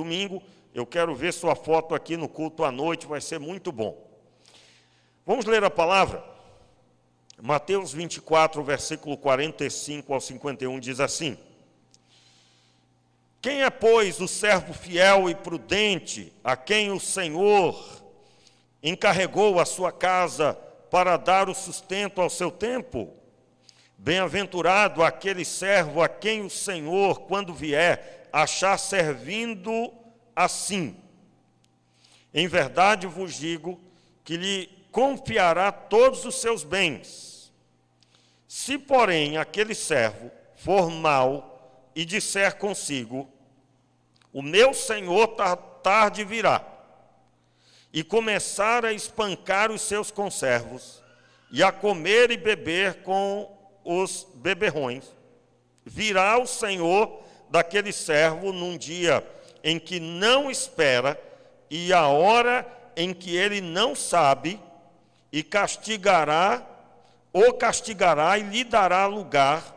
domingo. Eu quero ver sua foto aqui no culto à noite, vai ser muito bom. Vamos ler a palavra? Mateus 24, versículo 45 ao 51, diz assim: Quem é, pois, o servo fiel e prudente, a quem o Senhor encarregou a sua casa para dar o sustento ao seu tempo? Bem-aventurado aquele servo a quem o Senhor, quando vier, achar servindo assim. Em verdade vos digo que lhe confiará todos os seus bens. Se, porém, aquele servo for mau e disser consigo: o meu senhor tarde virá, e começar a espancar os seus conservos, e a comer e beber com os beberrões, virá o senhor daquele servo num dia em que não espera, e a hora em que ele não sabe, e castigará e lhe dará lugar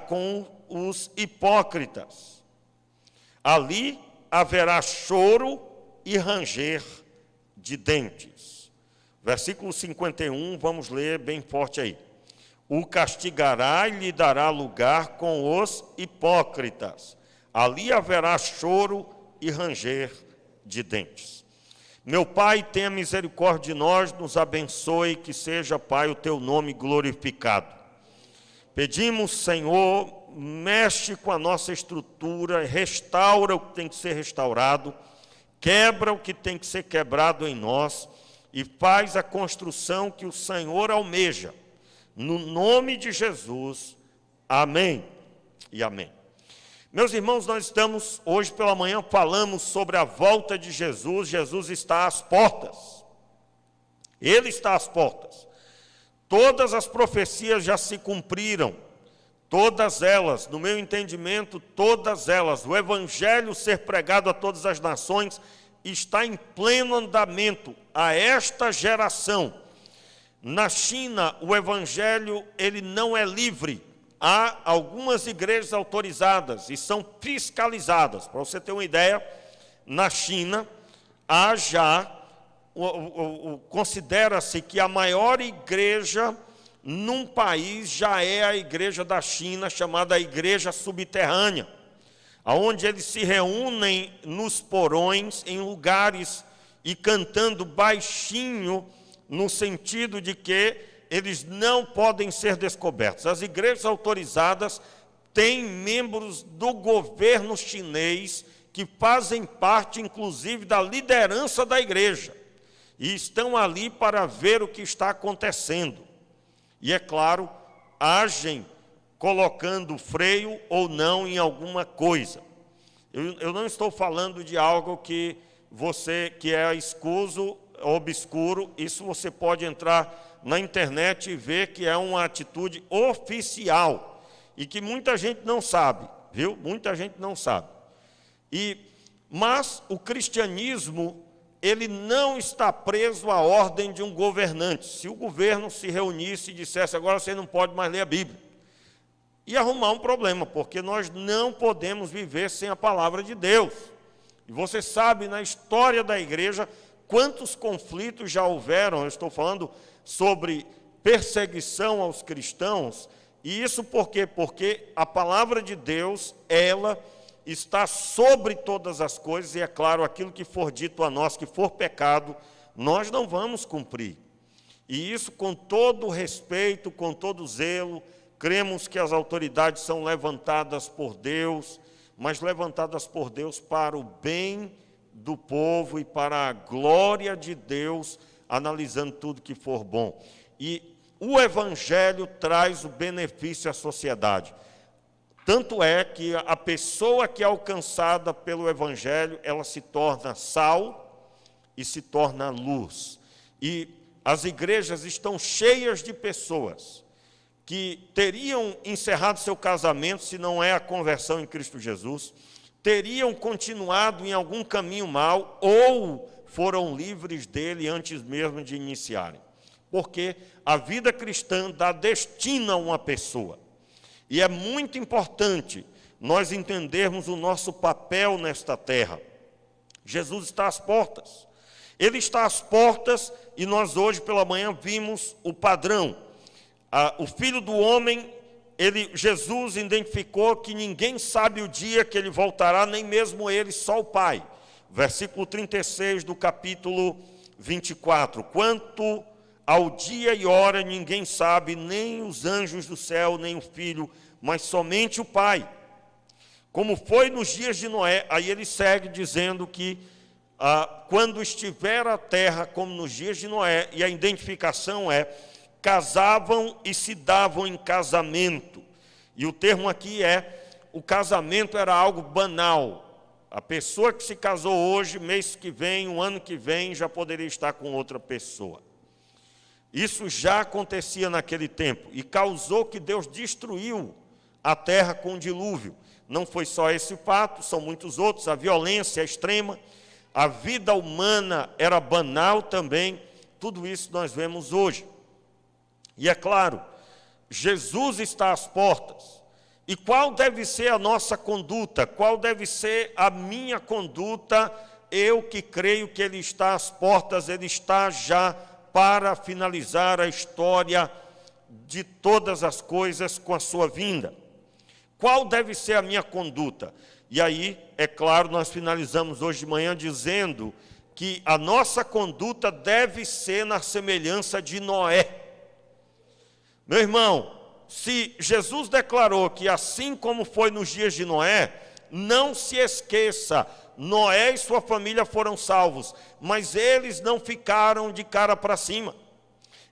com os hipócritas. Ali haverá choro e ranger de dentes. Versículo 51, vamos ler bem forte aí. O castigará e lhe dará lugar com os hipócritas. Ali haverá choro e ranger de dentes. Meu Pai, tenha misericórdia de nós, nos abençoe, que seja, Pai, o teu nome glorificado. Pedimos, Senhor, mexe com a nossa estrutura, restaura o que tem que ser restaurado, quebra o que tem que ser quebrado em nós e faz a construção que o Senhor almeja. No nome de Jesus, amém e amém. Meus irmãos, nós estamos, hoje pela manhã, falamos sobre a volta de Jesus. Jesus está às portas. Ele está às portas. Todas as profecias já se cumpriram. Todas elas, no meu entendimento, todas elas. O evangelho ser pregado a todas as nações está em pleno andamento a esta geração. Na China, o evangelho ele não é livre. Há algumas igrejas autorizadas e são fiscalizadas. Para você ter uma ideia, na China, há já, considera-se que a maior igreja num país já é a igreja da China, chamada Igreja Subterrânea, onde eles se reúnem nos porões, em lugares, e cantando baixinho, no sentido de que eles não podem ser descobertos. As igrejas autorizadas têm membros do governo chinês que fazem parte, inclusive, da liderança da igreja. E estão ali para ver o que está acontecendo. E, é claro, agem colocando freio ou não em alguma coisa. Eu não estou falando de algo que é escuso, obscuro. Isso você pode entrar na internet e ver que é uma atitude oficial e que muita gente não sabe, viu? Muita gente não sabe. Mas o cristianismo, ele não está preso à ordem de um governante. Se o governo se reunisse e dissesse: agora você não pode mais ler a Bíblia, ia arrumar um problema, porque nós não podemos viver sem a palavra de Deus. E você sabe, na história da igreja, quantos conflitos já houveram. Eu estou falando sobre perseguição aos cristãos. E isso por quê? Porque a palavra de Deus, ela está sobre todas as coisas, e é claro, aquilo que for dito a nós, que for pecado, nós não vamos cumprir. E isso com todo respeito, com todo zelo, cremos que as autoridades são levantadas por Deus, mas levantadas por Deus para o bem do povo e para a glória de Deus, analisando tudo que for bom. E o evangelho traz o benefício à sociedade. Tanto é que a pessoa que é alcançada pelo evangelho, ela se torna sal e se torna luz. E as igrejas estão cheias de pessoas que teriam encerrado seu casamento, se não é a conversão em Cristo Jesus, teriam continuado em algum caminho mau, ou foram livres dele antes mesmo de iniciarem. Porque a vida cristã dá destino a uma pessoa. E é muito importante nós entendermos o nosso papel nesta terra. Jesus está às portas. Ele está às portas e nós hoje pela manhã vimos o padrão. O Filho do Homem, Jesus identificou que ninguém sabe o dia que ele voltará, nem mesmo ele, só o Pai. Versículo 36 do capítulo 24. Quanto ao dia e hora ninguém sabe, nem os anjos do céu, nem o Filho, mas somente o Pai. Como foi nos dias de Noé, aí ele segue dizendo que quando estiver a terra como nos dias de Noé, e a identificação é, casavam e se davam em casamento. E o termo aqui o casamento era algo banal. A pessoa que se casou hoje, mês que vem, um ano que vem, já poderia estar com outra pessoa. Isso já acontecia naquele tempo e causou que Deus destruiu a terra com o dilúvio. Não foi só esse fato, são muitos outros, a violência extrema, a vida humana era banal também, tudo isso nós vemos hoje. E é claro, Jesus está às portas. E qual deve ser a nossa conduta? Qual deve ser a minha conduta? Eu que creio que Ele está às portas, Ele está já para finalizar a história de todas as coisas com a sua vinda. Qual deve ser a minha conduta? E aí, é claro, nós finalizamos hoje de manhã dizendo que a nossa conduta deve ser na semelhança de Noé. Meu irmão, se Jesus declarou que assim como foi nos dias de Noé, não se esqueça, Noé e sua família foram salvos, mas eles não ficaram de cara para cima.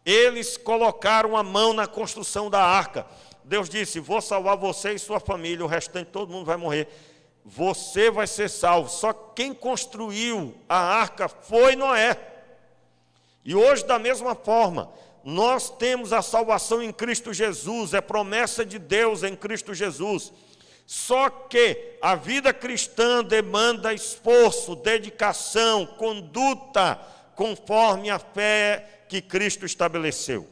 Eles colocaram a mão na construção da arca. Deus disse, vou salvar você e sua família, o restante todo mundo vai morrer. Você vai ser salvo. Só quem construiu a arca foi Noé. E hoje, da mesma forma, nós temos a salvação em Cristo Jesus, é promessa de Deus em Cristo Jesus. Só que a vida cristã demanda esforço, dedicação, conduta, conforme a fé que Cristo estabeleceu.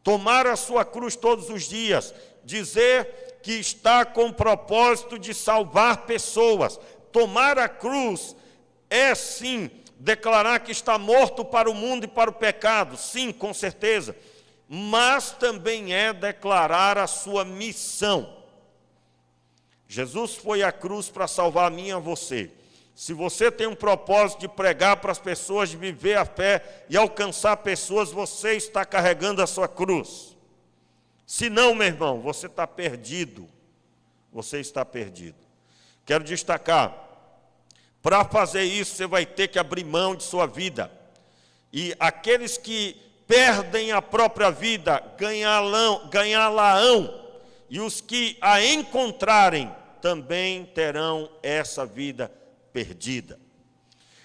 Tomar a sua cruz todos os dias, dizer que está com o propósito de salvar pessoas. Tomar a cruz é sim declarar que está morto para o mundo e para o pecado, sim, com certeza, mas também é declarar a sua missão. Jesus foi à cruz para salvar a mim e a você. Se você tem um propósito de pregar para as pessoas, de viver a fé e alcançar pessoas, você está carregando a sua cruz. Se não, meu irmão, você está perdido. Você está perdido. Quero destacar, para fazer isso, você vai ter que abrir mão de sua vida. aqueles que perdem a própria vida, ganhá-la-ão, e os que a encontrarem também terão essa vida perdida.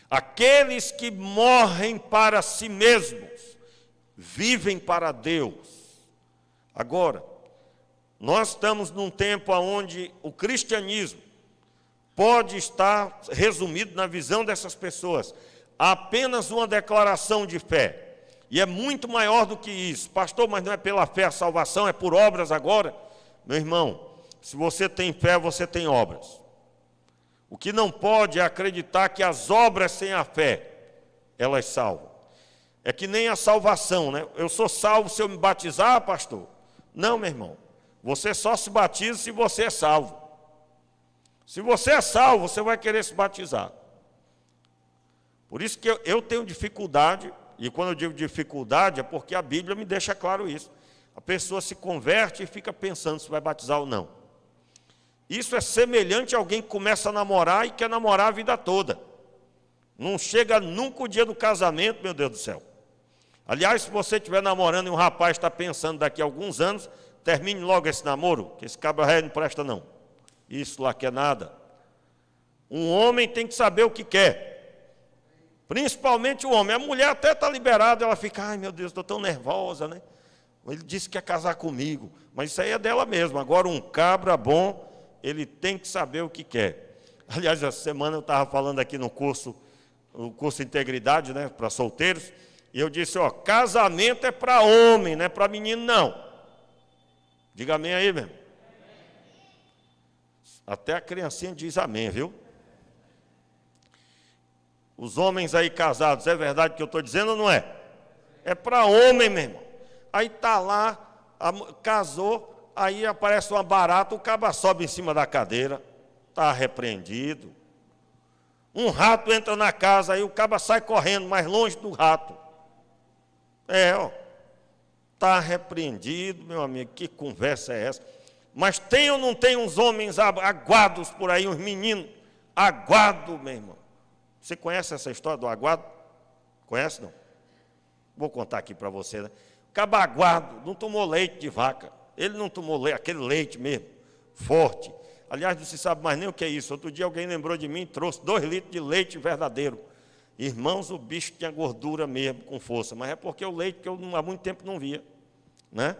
Aqueles que morrem para si mesmos, vivem para Deus. Agora, nós estamos num tempo onde o cristianismo pode estar resumido na visão dessas pessoas, apenas uma declaração de fé. E é muito maior do que isso. Pastor, mas não é pela fé a salvação, é por obras agora? Meu irmão, se você tem fé, você tem obras. O que não pode é acreditar que as obras sem a fé, elas salvam. É que nem a salvação, né? Eu sou salvo se eu me batizar, pastor? Não, meu irmão. Você só se batiza se você é salvo. Se você é salvo, você vai querer se batizar. Por isso que eu tenho dificuldade, e quando eu digo dificuldade, é porque a Bíblia me deixa claro isso. A pessoa se converte e fica pensando se vai batizar ou não. Isso é semelhante a alguém que começa a namorar e quer namorar a vida toda. Não chega nunca o dia do casamento, meu Deus do céu. Aliás, se você estiver namorando e um rapaz está pensando daqui a alguns anos, termine logo esse namoro, que esse cabra não presta não. Isso lá quer nada. Um homem tem que saber o que quer. Principalmente o homem. A mulher até está liberada, ela fica, ai meu Deus, estou tão nervosa, né? Ele disse que quer casar comigo, mas isso aí é dela mesma. Agora um cabra bom, ele tem que saber o que quer. Aliás, essa semana eu estava falando aqui no curso Integridade, né, para solteiros, e eu disse, ó, casamento é para homem, não é para menino não. Diga amém aí, meu irmão. Até a criancinha diz amém, viu? Os homens aí casados, é verdade o que eu estou dizendo ou não é? É para homem, meu irmão. Aí está lá, casou, aí aparece uma barata, o caba sobe em cima da cadeira, está repreendido. Um rato entra na casa, aí o caba sai correndo mais longe do rato. Está repreendido, meu amigo, que conversa é essa? Mas tem ou não tem uns homens aguados por aí, uns meninos aguados, meu irmão? Você conhece essa história do aguado? Conhece, não? Vou contar aqui para você, né? O caba aguado não tomou leite de vaca. Ele não tomou leite, aquele leite mesmo, forte. Aliás, não se sabe mais nem o que é isso. Outro dia alguém lembrou de mim e trouxe 2 litros de leite verdadeiro. Irmãos, o bicho tinha gordura mesmo, com força. Mas é porque o leite que eu há muito tempo não via, né?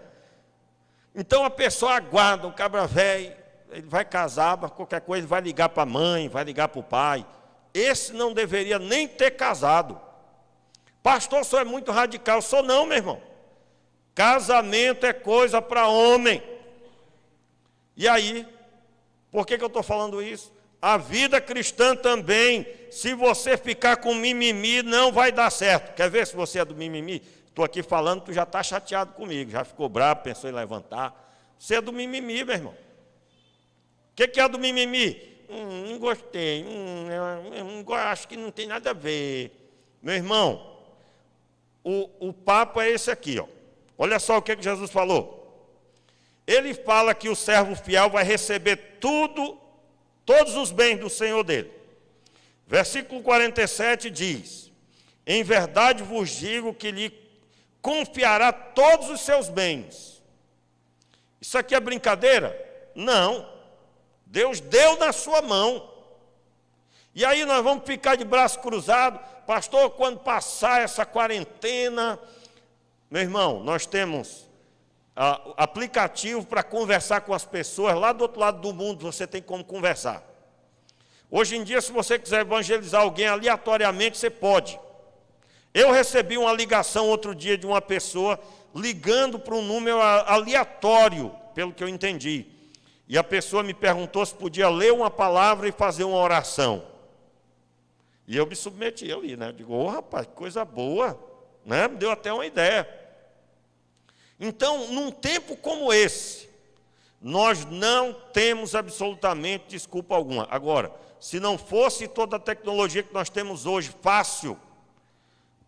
Então a pessoa aguarda, o cabra velho, ele vai casar, mas qualquer coisa ele vai ligar para a mãe, vai ligar para o pai. Esse não deveria nem ter casado. Pastor, o senhor é muito radical. Sou não, meu irmão. Casamento é coisa para homem. E aí, por que eu estou falando isso? A vida cristã também, se você ficar com mimimi, não vai dar certo. Quer ver se você é do mimimi? Estou aqui falando, tu já está chateado comigo, já ficou bravo, pensou em levantar. Você é do mimimi, meu irmão. O que é do mimimi? Não gostei, acho que não tem nada a ver. Meu irmão, o papo é esse aqui, ó. Olha só o que Jesus falou. Ele fala que o servo fiel vai receber todos os bens do Senhor dele. Versículo 47 diz: em verdade vos digo que lhe confiará todos os seus bens. Isso aqui é brincadeira? Não. Deus deu na sua mão. E aí nós vamos ficar de braço cruzado. Pastor, quando passar essa quarentena... Meu irmão, nós temos aplicativo para conversar com as pessoas. Lá do outro lado do mundo você tem como conversar. Hoje em dia, se você quiser evangelizar alguém aleatoriamente, você pode. Eu recebi uma ligação outro dia de uma pessoa ligando para um número aleatório, pelo que eu entendi. E a pessoa me perguntou se podia ler uma palavra e fazer uma oração. E eu me submeti ali, né? Eu digo, rapaz, que coisa boa, né? Me deu até uma ideia. Então, num tempo como esse, nós não temos absolutamente desculpa alguma. Agora, se não fosse toda a tecnologia que nós temos hoje fácil,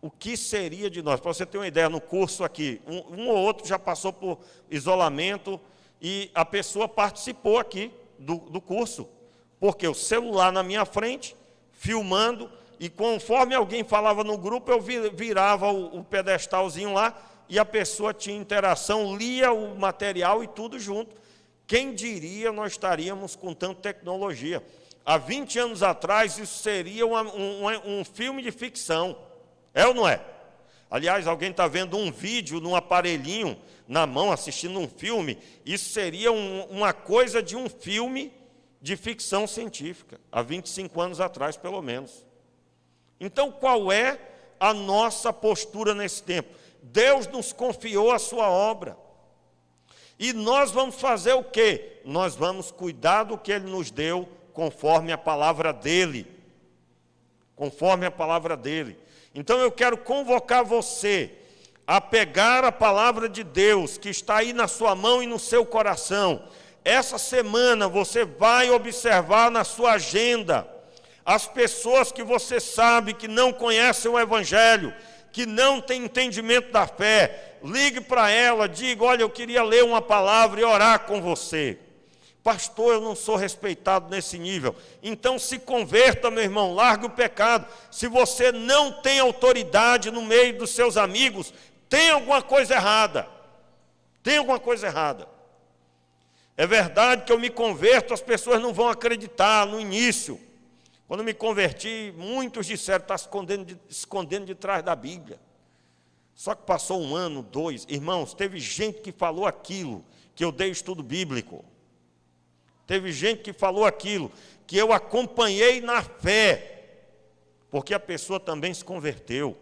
o que seria de nós? Para você ter uma ideia, no curso aqui, um ou outro já passou por isolamento e a pessoa participou aqui do curso, porque o celular na minha frente, filmando, e conforme alguém falava no grupo, eu virava o pedestalzinho lá, e a pessoa tinha interação, lia o material e tudo junto. Quem diria nós estaríamos com tanta tecnologia? Há 20 anos atrás, isso seria um filme de ficção. É ou não é? Aliás, alguém está vendo um vídeo num aparelhinho na mão, assistindo um filme. Isso seria uma coisa de um filme de ficção científica, há 25 anos atrás, pelo menos. Então, qual é a nossa postura nesse tempo? Deus nos confiou a sua obra. E nós vamos fazer o quê? Nós vamos cuidar do que Ele nos deu, conforme a palavra dEle. Conforme a palavra dEle. Então, eu quero convocar você a pegar a palavra de Deus, que está aí na sua mão e no seu coração. Essa semana, você vai observar na sua agenda as pessoas que você sabe que não conhecem o Evangelho, que não têm entendimento da fé. Ligue para ela, diga, olha, eu queria ler uma palavra e orar com você. Pastor, eu não sou respeitado nesse nível. Então se converta, meu irmão, largue o pecado. Se você não tem autoridade no meio dos seus amigos, tem alguma coisa errada. Tem alguma coisa errada. É verdade que eu me converto, as pessoas não vão acreditar no início. Quando me converti, muitos disseram, está escondendo de trás da Bíblia. Só que passou 1 ano, 2, irmãos, teve gente que falou aquilo, que eu dei estudo bíblico. Teve gente que falou aquilo, que eu acompanhei na fé, porque a pessoa também se converteu.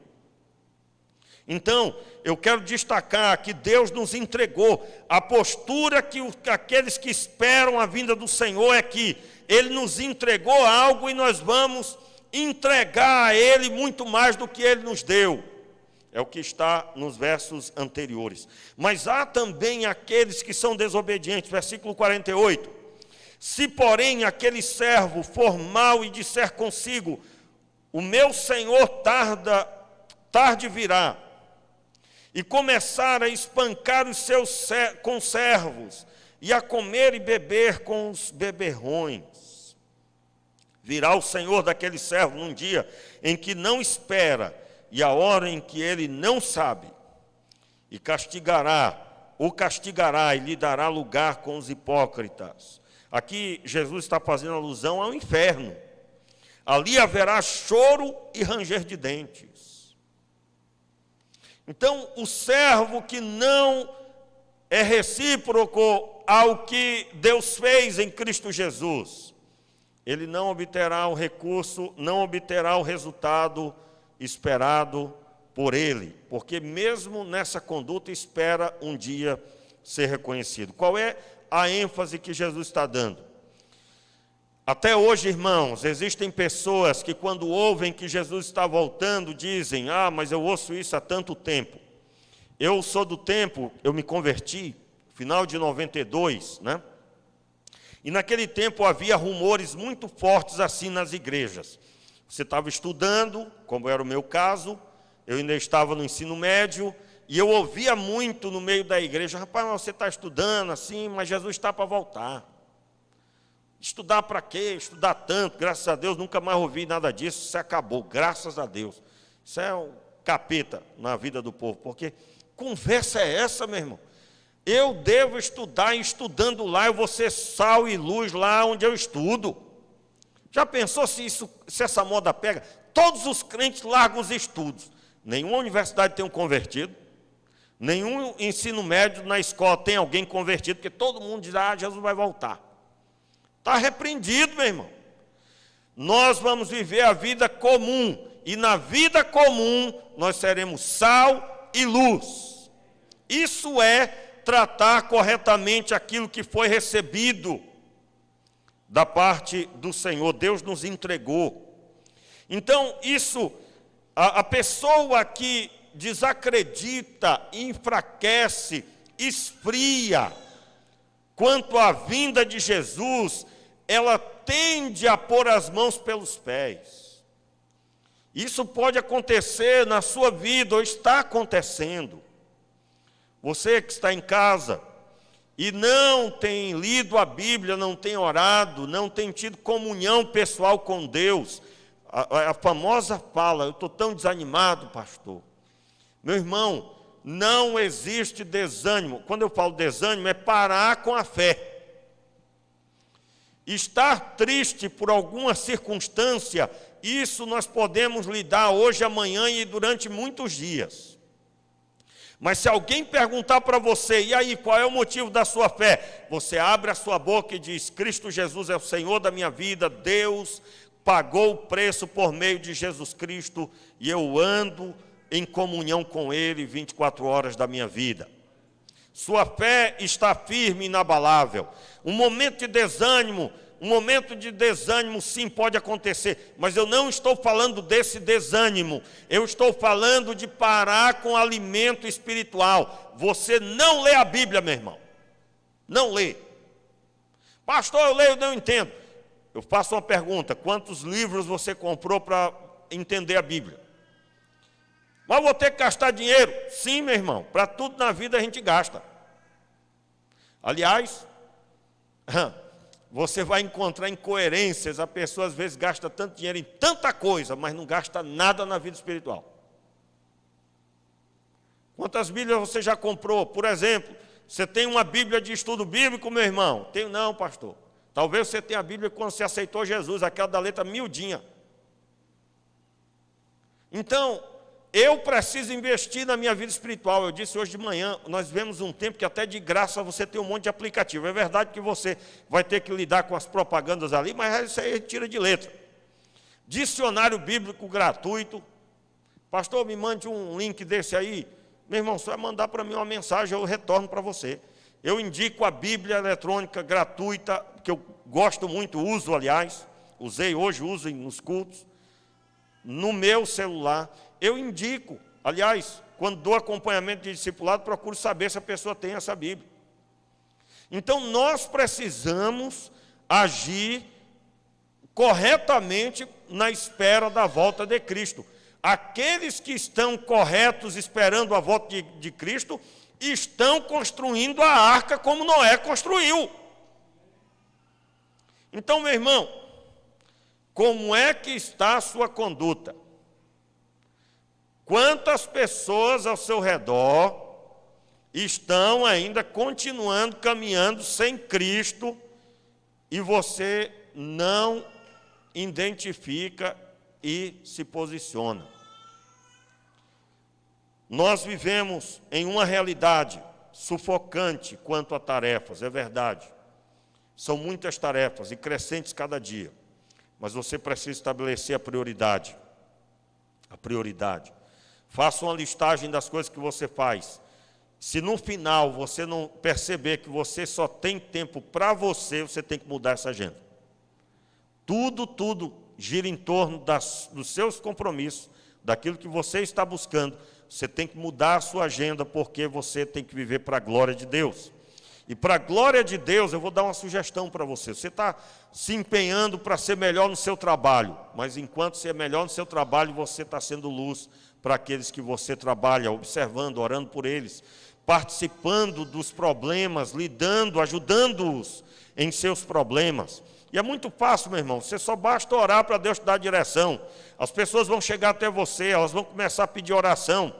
Então, eu quero destacar que Deus nos entregou. A postura que aqueles que esperam a vinda do Senhor é que Ele nos entregou algo e nós vamos entregar a Ele muito mais do que Ele nos deu. É o que está nos versos anteriores. Mas há também aqueles que são desobedientes. Versículo 48. Se, porém, aquele servo for mau e disser consigo, o meu Senhor tarde virá, e começar a espancar os seus conservos, e a comer e beber com os beberrões. Virá o Senhor daquele servo num dia em que não espera, e a hora em que ele não sabe, e o castigará e lhe dará lugar com os hipócritas. Aqui Jesus está fazendo alusão ao inferno. Ali haverá choro e ranger de dentes. Então, o servo que não é recíproco ao que Deus fez em Cristo Jesus, ele não obterá o recurso, não obterá o resultado esperado por ele, porque mesmo nessa conduta espera um dia ser reconhecido. Qual é a ênfase que Jesus está dando? Até hoje, irmãos, existem pessoas que quando ouvem que Jesus está voltando, dizem, mas eu ouço isso há tanto tempo. Eu sou do tempo, eu me converti, final de 92, né? E naquele tempo havia rumores muito fortes assim nas igrejas. Você estava estudando, como era o meu caso, eu ainda estava no ensino médio, e eu ouvia muito no meio da igreja, rapaz, mas você está estudando assim, mas Jesus está para voltar. Estudar para quê? Estudar tanto, graças a Deus, nunca mais ouvi nada disso, isso acabou, graças a Deus. Isso é um capeta na vida do povo, porque conversa é essa, meu irmão? Eu devo estudar, e estudando lá, eu vou ser sal e luz lá onde eu estudo. Já pensou se essa moda pega? Todos os crentes largam os estudos. Nenhuma universidade tem um convertido, nenhum ensino médio na escola tem alguém convertido, porque todo mundo diz, Jesus vai voltar. Está repreendido, meu irmão. Nós vamos viver a vida comum, e na vida comum nós seremos sal e luz. Isso é tratar corretamente aquilo que foi recebido da parte do Senhor. Deus nos entregou. Então, isso, a pessoa que desacredita, enfraquece, esfria quanto à vinda de Jesus, ela tende a pôr as mãos pelos pés. Isso pode acontecer na sua vida, ou está acontecendo. Você que está em casa e não tem lido a Bíblia, não tem orado, não tem tido comunhão pessoal com Deus, a famosa fala, eu estou tão desanimado, pastor. Meu irmão, não existe desânimo. Quando eu falo desânimo, é parar com a fé. Estar triste por alguma circunstância, isso nós podemos lidar hoje, amanhã e durante muitos dias. Mas se alguém perguntar para você, e aí, qual é o motivo da sua fé? Você abre a sua boca e diz, Cristo Jesus é o Senhor da minha vida, Deus pagou o preço por meio de Jesus Cristo, e eu ando em comunhão com Ele 24 horas da minha vida. Sua fé está firme e inabalável. Um momento de desânimo sim pode acontecer, mas eu não estou falando desse desânimo, eu estou falando de parar com alimento espiritual. Você não lê a Bíblia, meu irmão, não lê. Pastor, eu leio e não entendo. Eu faço uma pergunta, quantos livros você comprou para entender a Bíblia? Mas vou ter que gastar dinheiro? Sim, meu irmão, para tudo na vida a gente gasta. Aliás, você vai encontrar incoerências, a pessoa às vezes gasta tanto dinheiro em tanta coisa, mas não gasta nada na vida espiritual. Quantas Bíblias você já comprou? Por exemplo, você tem uma Bíblia de estudo bíblico, meu irmão? Tenho não, pastor. Talvez você tenha a Bíblia quando você aceitou Jesus, aquela da letra miudinha. Então, eu preciso investir na minha vida espiritual. Eu disse hoje de manhã, nós vivemos um tempo que até de graça você tem um monte de aplicativo. É verdade que você vai ter que lidar com as propagandas ali, mas isso aí tira de letra. Dicionário bíblico gratuito. Pastor, me mande um link desse aí. Meu irmão, você vai mandar para mim uma mensagem, eu retorno para você. Eu indico a Bíblia eletrônica gratuita, que eu gosto muito, uso, aliás. Usei hoje, uso nos cultos. No meu celular. Eu indico. Aliás, quando dou acompanhamento de discipulado, procuro saber se a pessoa tem essa Bíblia. Então, nós precisamos agir corretamente na espera da volta de Cristo. Aqueles que estão corretos esperando a volta de Cristo, estão construindo a arca como Noé construiu. Então, meu irmão, como é que está a sua conduta? Quantas pessoas ao seu redor estão ainda continuando caminhando sem Cristo e você não identifica e se posiciona? Nós vivemos em uma realidade sufocante quanto a tarefas, é verdade. São muitas tarefas e crescentes cada dia. Mas você precisa estabelecer a prioridade. A prioridade. Faça uma listagem das coisas que você faz. Se no final você não perceber que você só tem tempo para você, você tem que mudar essa agenda. Tudo gira em torno dos seus compromissos, daquilo que você está buscando. Você tem que mudar a sua agenda, porque você tem que viver para a glória de Deus. E para a glória de Deus, eu vou dar uma sugestão para você. Você está se empenhando para ser melhor no seu trabalho, mas enquanto você é melhor no seu trabalho, você está sendo luz para aqueles que você trabalha, observando, orando por eles, participando dos problemas, lidando, ajudando-os em seus problemas. E é muito fácil, meu irmão, você só basta orar para Deus te dar direção. As pessoas vão chegar até você, elas vão começar a pedir oração.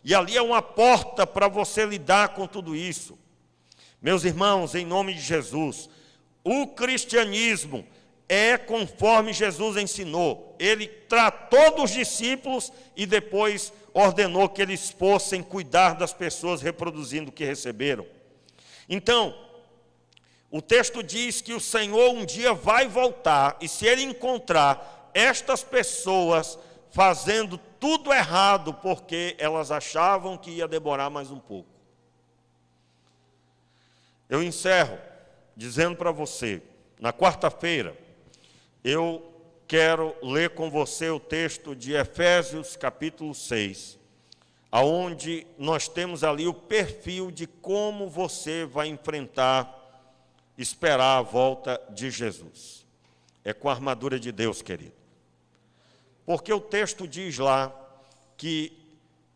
E ali é uma porta para você lidar com tudo isso. Meus irmãos, em nome de Jesus, o cristianismo é conforme Jesus ensinou. Ele tratou dos discípulos e depois ordenou que eles fossem cuidar das pessoas reproduzindo o que receberam. Então, o texto diz que o Senhor um dia vai voltar, e se Ele encontrar estas pessoas fazendo tudo errado, porque elas achavam que ia demorar mais um pouco. Eu encerro dizendo para você, na quarta-feira, eu quero ler com você o texto de Efésios capítulo 6, aonde nós temos ali o perfil de como você vai enfrentar, esperar a volta de Jesus. É com a armadura de Deus, querido. Porque o texto diz lá que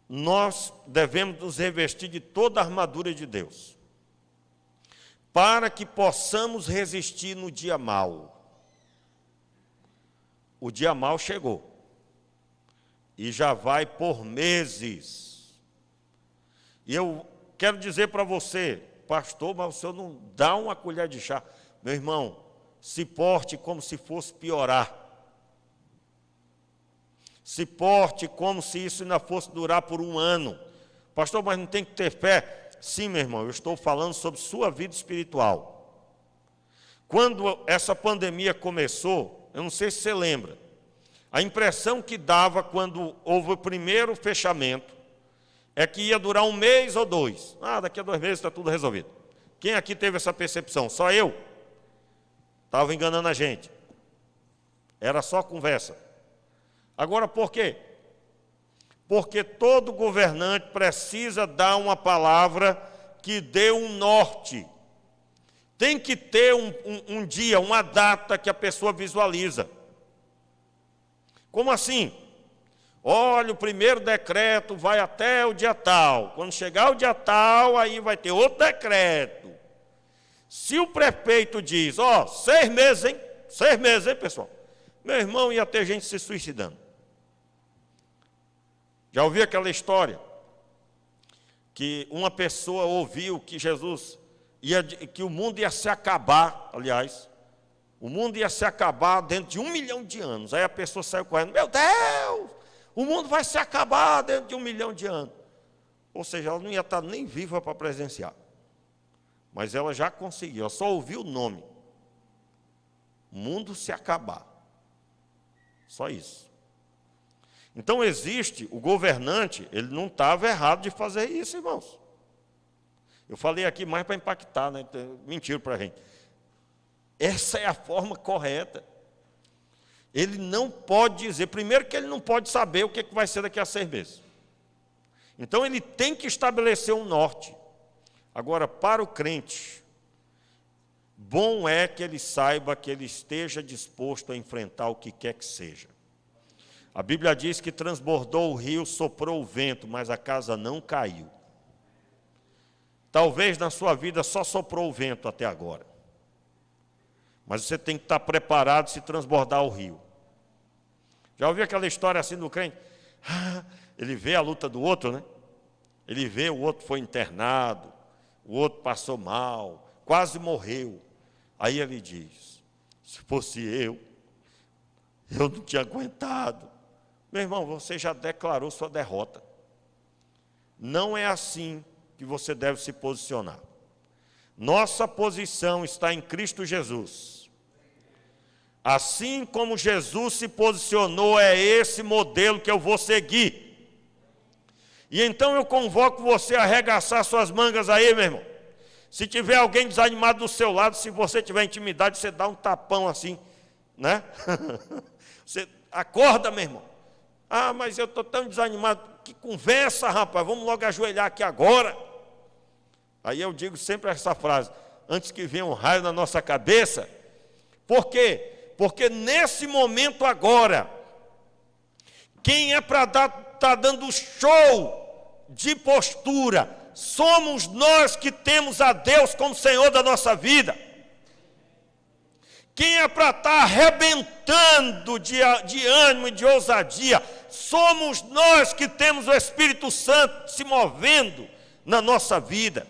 nós devemos nos revestir de toda a armadura de Deus, para que possamos resistir no dia mau. O dia mau chegou, e já vai por meses. E eu quero dizer para você, pastor, mas o senhor não dá uma colher de chá. Meu irmão, se porte como se fosse piorar. Se porte como se isso ainda fosse durar por um ano. Pastor, mas não tem que ter fé? Sim, meu irmão, eu estou falando sobre sua vida espiritual. Quando essa pandemia começou, eu não sei se você lembra, a impressão que dava quando houve o primeiro fechamento é que ia durar um mês ou dois. Daqui a 2 meses está tudo resolvido. Quem aqui teve essa percepção? Só eu? Estava enganando a gente. Era só conversa. Agora, por quê? Porque todo governante precisa dar uma palavra que dê um norte. Tem que ter um dia, uma data que a pessoa visualiza. Como assim? Olha, o primeiro decreto vai até o dia tal. Quando chegar o dia tal, aí vai ter outro decreto. Se o prefeito diz, 6 meses, hein? 6 meses, hein, pessoal? Meu irmão, ia ter gente se suicidando. Já ouviu aquela história? Que uma pessoa ouviu que que o mundo ia se acabar, aliás, o mundo ia se acabar dentro de 1 milhão de anos. Aí a pessoa saiu correndo, meu Deus, o mundo vai se acabar dentro de 1 milhão de anos. Ou seja, ela não ia estar nem viva para presenciar. Mas ela já conseguiu, ela só ouviu o nome. O mundo se acabar. Só isso. Então existe, o governante, ele não estava errado de fazer isso, irmãos. Eu falei aqui mais para impactar, né? Mentira para a gente. Essa é a forma correta. Ele não pode dizer, primeiro que ele não pode saber o que vai ser daqui a 6 meses. Então ele tem que estabelecer um norte. Agora, para o crente, bom é que ele saiba que ele esteja disposto a enfrentar o que quer que seja. A Bíblia diz que transbordou o rio, soprou o vento, mas a casa não caiu. Talvez na sua vida só soprou o vento até agora. Mas você tem que estar preparado se transbordar o rio. Já ouviu aquela história assim do crente? Ele vê a luta do outro, né? Ele vê o outro foi internado, o outro passou mal, quase morreu. Aí ele diz, se fosse eu não tinha aguentado. Meu irmão, você já declarou sua derrota. Não é assim que você deve se posicionar. Nossa posição está em Cristo Jesus. Assim como Jesus se posicionou, é esse modelo que eu vou seguir. E então eu convoco você a arregaçar suas mangas aí, meu irmão. Se tiver alguém desanimado do seu lado, se você tiver intimidade, você dá um tapão assim, né? Você acorda, meu irmão. Mas eu estou tão desanimado. Que conversa, rapaz, vamos logo ajoelhar aqui agora. Aí eu digo sempre essa frase, antes que venha um raio na nossa cabeça. Por quê? Porque nesse momento agora, quem é para estar dando show de postura, somos nós que temos a Deus como Senhor da nossa vida. Quem é para estar arrebentando de ânimo e de ousadia, somos nós que temos o Espírito Santo se movendo na nossa vida.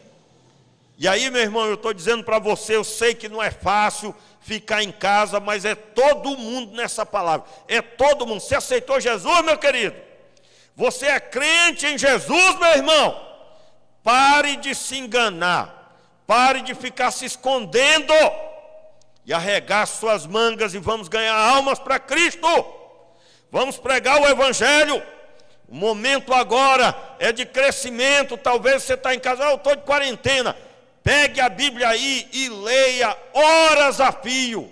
E aí, meu irmão, eu estou dizendo para você, eu sei que não é fácil ficar em casa, mas é todo mundo nessa palavra. É todo mundo. Você aceitou Jesus, meu querido? Você é crente em Jesus, meu irmão? Pare de se enganar. Pare de ficar se escondendo. E arregace suas mangas e vamos ganhar almas para Cristo. Vamos pregar o Evangelho. O momento agora é de crescimento. Talvez você está em casa, eu estou de quarentena. Pegue a Bíblia aí e leia horas a fio.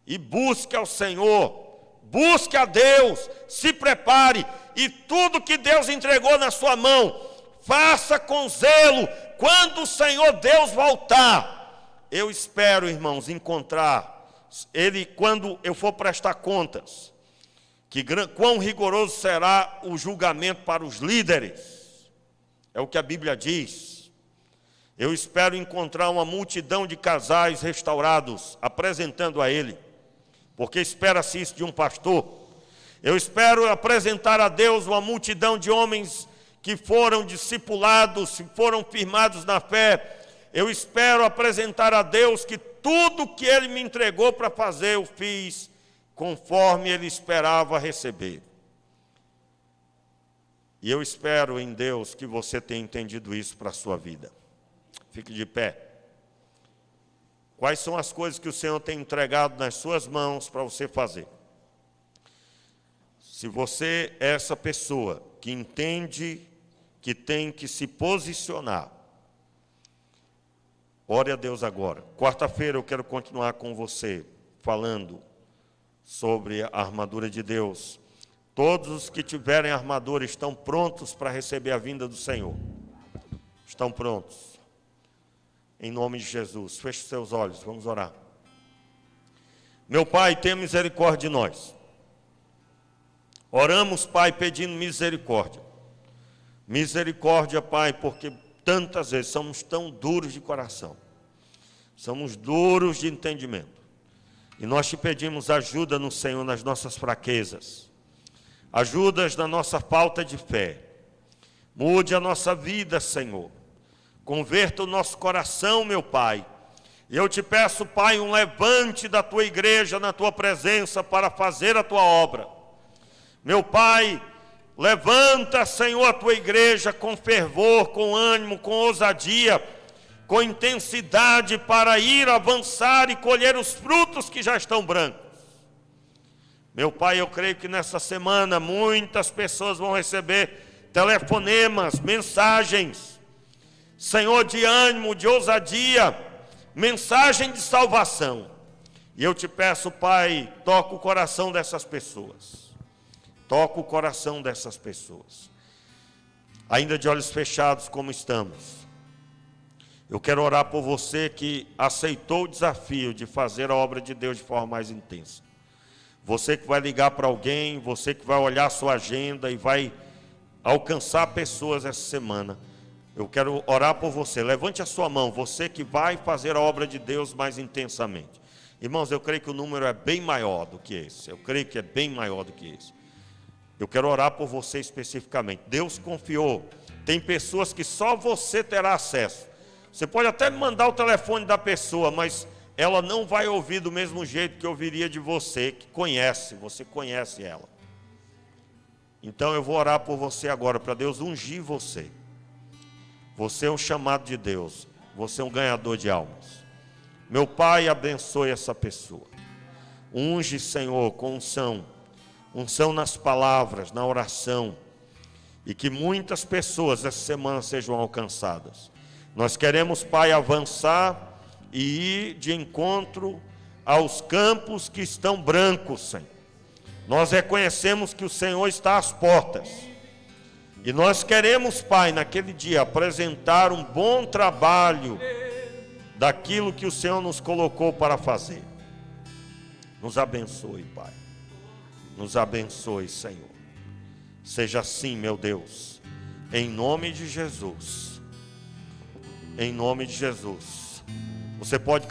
E busque ao Senhor. Busque a Deus. Se prepare. E tudo que Deus entregou na sua mão, faça com zelo. Quando o Senhor Deus voltar, eu espero, irmãos, encontrar Ele quando eu for prestar contas. Quão rigoroso será o julgamento para os líderes. É o que a Bíblia diz. Eu espero encontrar uma multidão de casais restaurados, apresentando a Ele, porque espera-se isso de um pastor. Eu espero apresentar a Deus uma multidão de homens que foram discipulados, que foram firmados na fé. Eu espero apresentar a Deus que tudo que Ele me entregou para fazer, eu fiz conforme Ele esperava receber. E eu espero em Deus que você tenha entendido isso para a sua vida. Fique de pé. Quais são as coisas que o Senhor tem entregado nas suas mãos para você fazer? Se você é essa pessoa que entende que tem que se posicionar, ore a Deus agora. Quarta-feira eu quero continuar com você, falando sobre a armadura de Deus. Todos os que tiverem armadura estão prontos para receber a vinda do Senhor. Estão prontos. Em nome de Jesus, feche seus olhos, vamos orar. Meu Pai, tenha misericórdia de nós. Oramos, Pai, pedindo misericórdia. Misericórdia, Pai, porque tantas vezes somos tão duros de coração. Somos duros de entendimento. E nós te pedimos ajuda no Senhor nas nossas fraquezas. Ajudas na nossa falta de fé. Mude a nossa vida, Senhor. Converta o nosso coração, meu Pai. E eu te peço, Pai, um levante da tua igreja na tua presença para fazer a tua obra. Meu Pai, levanta, Senhor, a tua igreja com fervor, com ânimo, com ousadia, com intensidade para ir avançar e colher os frutos que já estão brancos. Meu Pai, eu creio que nessa semana muitas pessoas vão receber telefonemas, mensagens, Senhor, de ânimo, de ousadia, mensagem de salvação. E eu te peço, Pai, toca o coração dessas pessoas. Toca o coração dessas pessoas. Ainda de olhos fechados como estamos, eu quero orar por você que aceitou o desafio de fazer a obra de Deus de forma mais intensa. Você que vai ligar para alguém, você que vai olhar a sua agenda e vai alcançar pessoas essa semana. Eu quero orar por você. Levante a sua mão, você que vai fazer a obra de Deus mais intensamente. Irmãos, eu creio que o número é bem maior do que esse. Eu creio que é bem maior do que esse. Eu quero orar por você especificamente. Deus confiou. Tem pessoas que só você terá acesso. Você pode até me mandar o telefone da pessoa, mas ela não vai ouvir do mesmo jeito que ouviria de você, que conhece, você conhece ela. Então eu vou orar por você agora, para Deus ungir você. Você é um chamado de Deus, você é um ganhador de almas. Meu Pai, abençoe essa pessoa. Unge, Senhor, com unção. Unção nas palavras, na oração. E que muitas pessoas essa semana sejam alcançadas. Nós queremos, Pai, avançar e ir de encontro aos campos que estão brancos, Senhor. Nós reconhecemos que o Senhor está às portas. E nós queremos, Pai, naquele dia, apresentar um bom trabalho daquilo que o Senhor nos colocou para fazer. Nos abençoe, Pai. Nos abençoe, Senhor. Seja assim, meu Deus. Em nome de Jesus. Em nome de Jesus. Você pode cantar.